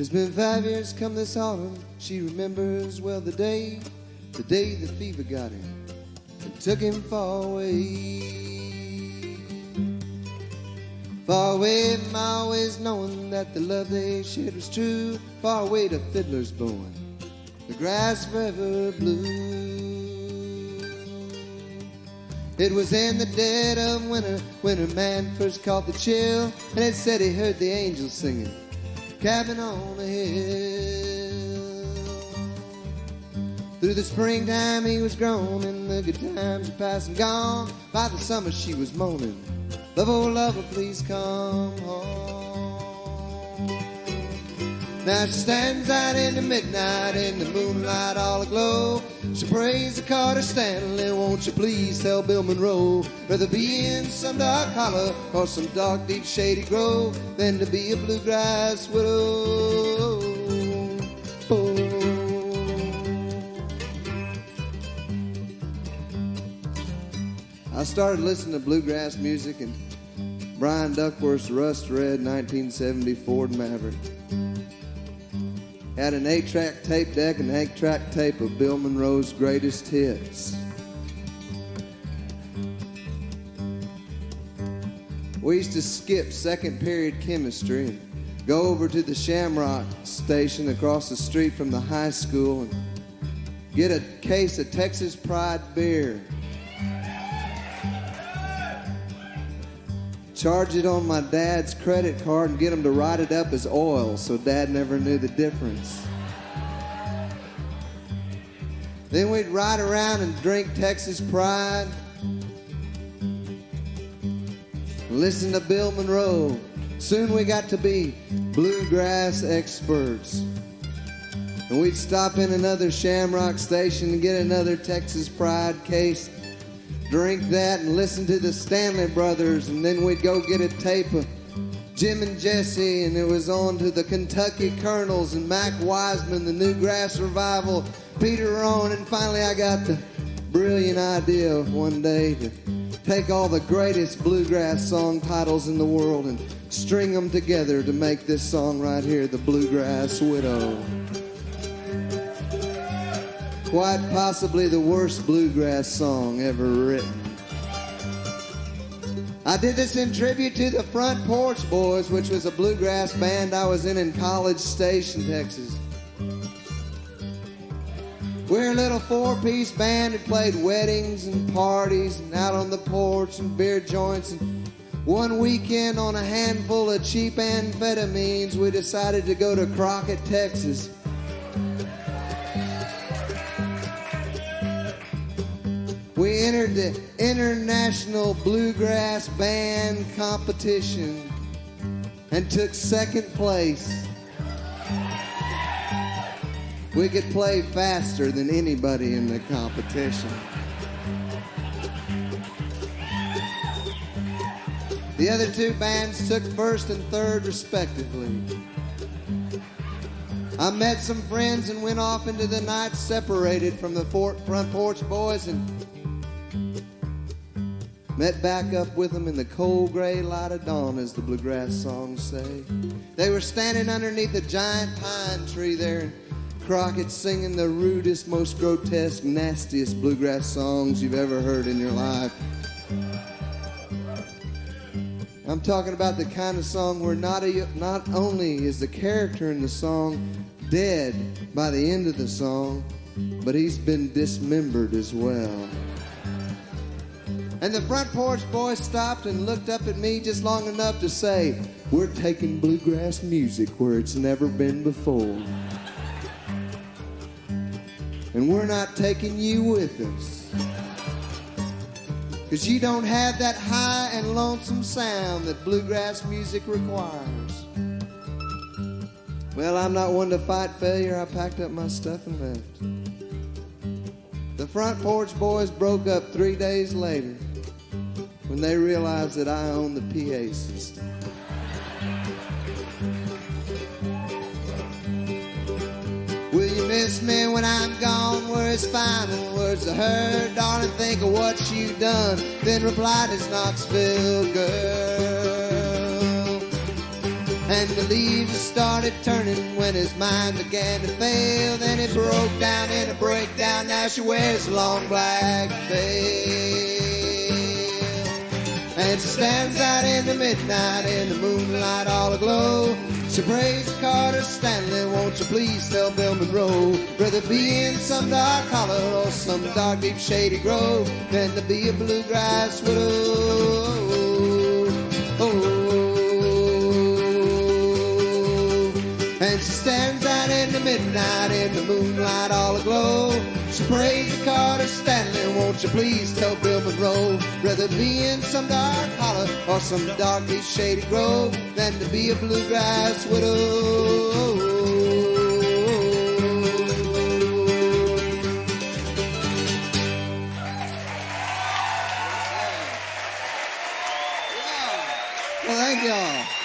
It's been 5 years come this autumn. She remembers well the day the fever got him and took him far away. Far away from always knowing that the love they shared was true. Far away to fiddlers blowing the grass forever blue. It was in the dead of winter when her man first caught the chill, and it said he heard the angels singing, cabin on a hill. Through the springtime he was grown, and the good times were past and gone. By the summer she was moaning, love, oh lover, please come home. Now she stands out in the midnight, in the moonlight all aglow. She prays to Carter Stanley, won't you please tell Bill Monroe, rather be in some dark hollow or some dark, deep, shady grove than to be a bluegrass widow. Oh. I started listening to bluegrass music in Brian Duckworth's Rust Red 1970 Ford Maverick. Had an 8-track tape deck and an 8-track tape of Bill Monroe's greatest hits. We used to skip second period chemistry and go over to the Shamrock station across the street from the high school and get a case of Texas Pride beer. Charge it on my dad's credit card and get him to write it up as oil so Dad never knew the difference. Then we'd ride around and drink Texas Pride, listen to Bill Monroe. Soon we got to be bluegrass experts. And we'd stop in another Shamrock station and get another Texas Pride case, drink that and listen to the Stanley Brothers, and then we'd go get a tape of Jim and Jesse, and it was on to the Kentucky Colonels and Mac Wiseman, the Newgrass Revival, Peter Rowan, and finally I got the brilliant idea of one day to take all the greatest bluegrass song titles in the world and string them together to make this song right here, The Bluegrass Widow. Quite possibly the worst bluegrass song ever written. I did this in tribute to the Front Porch Boys, which was a bluegrass band I was in College Station, Texas. We're a little 4-piece band that played weddings and parties and out on the porch and beer joints. And one weekend on a handful of cheap amphetamines, we decided to go to Crockett, Texas. We entered the International Bluegrass Band Competition and took second place. We could play faster than anybody in the competition. The other two bands took first and third respectively. I met some friends and went off into the night separated from the Front Porch Boys and met back up with them in the cold gray light of dawn, as the bluegrass songs say. They were standing underneath a giant pine tree there in Crockett singing the rudest, most grotesque, nastiest bluegrass songs you've ever heard in your life. I'm talking about the kind of song where not only is the character in the song dead by the end of the song, but he's been dismembered as well. And the Front Porch Boys stopped and looked up at me just long enough to say, "We're taking bluegrass music where it's never been before. And we're not taking you with us. 'Cause you don't have that high and lonesome sound that bluegrass music requires." Well, I'm not one to fight failure. I packed up my stuff and left. The Front Porch Boys broke up 3 days later when they realized that I owned the PA system. Will you miss me when I'm gone? Were his final words to her. Darling, think of what you've done. Then replied his Knoxville girl. And the leaves started turning when his mind began to fail. Then it broke down in a breakdown. Now she wears a long black veil. And she stands out in the midnight in the moonlight all aglow. She prays to Carter Stanley, won't you please tell Bill Monroe, rather be in some dark hollow or some dark deep shady grove than to be a bluegrass widow. And she stands out in the midnight in the moonlight all aglow. She prays to Carter Stanley, won't you please tell Bill Monroe, rather be in some dark hollow or some dark deep shady grove than to be a bluegrass widow. Well, thank y'all.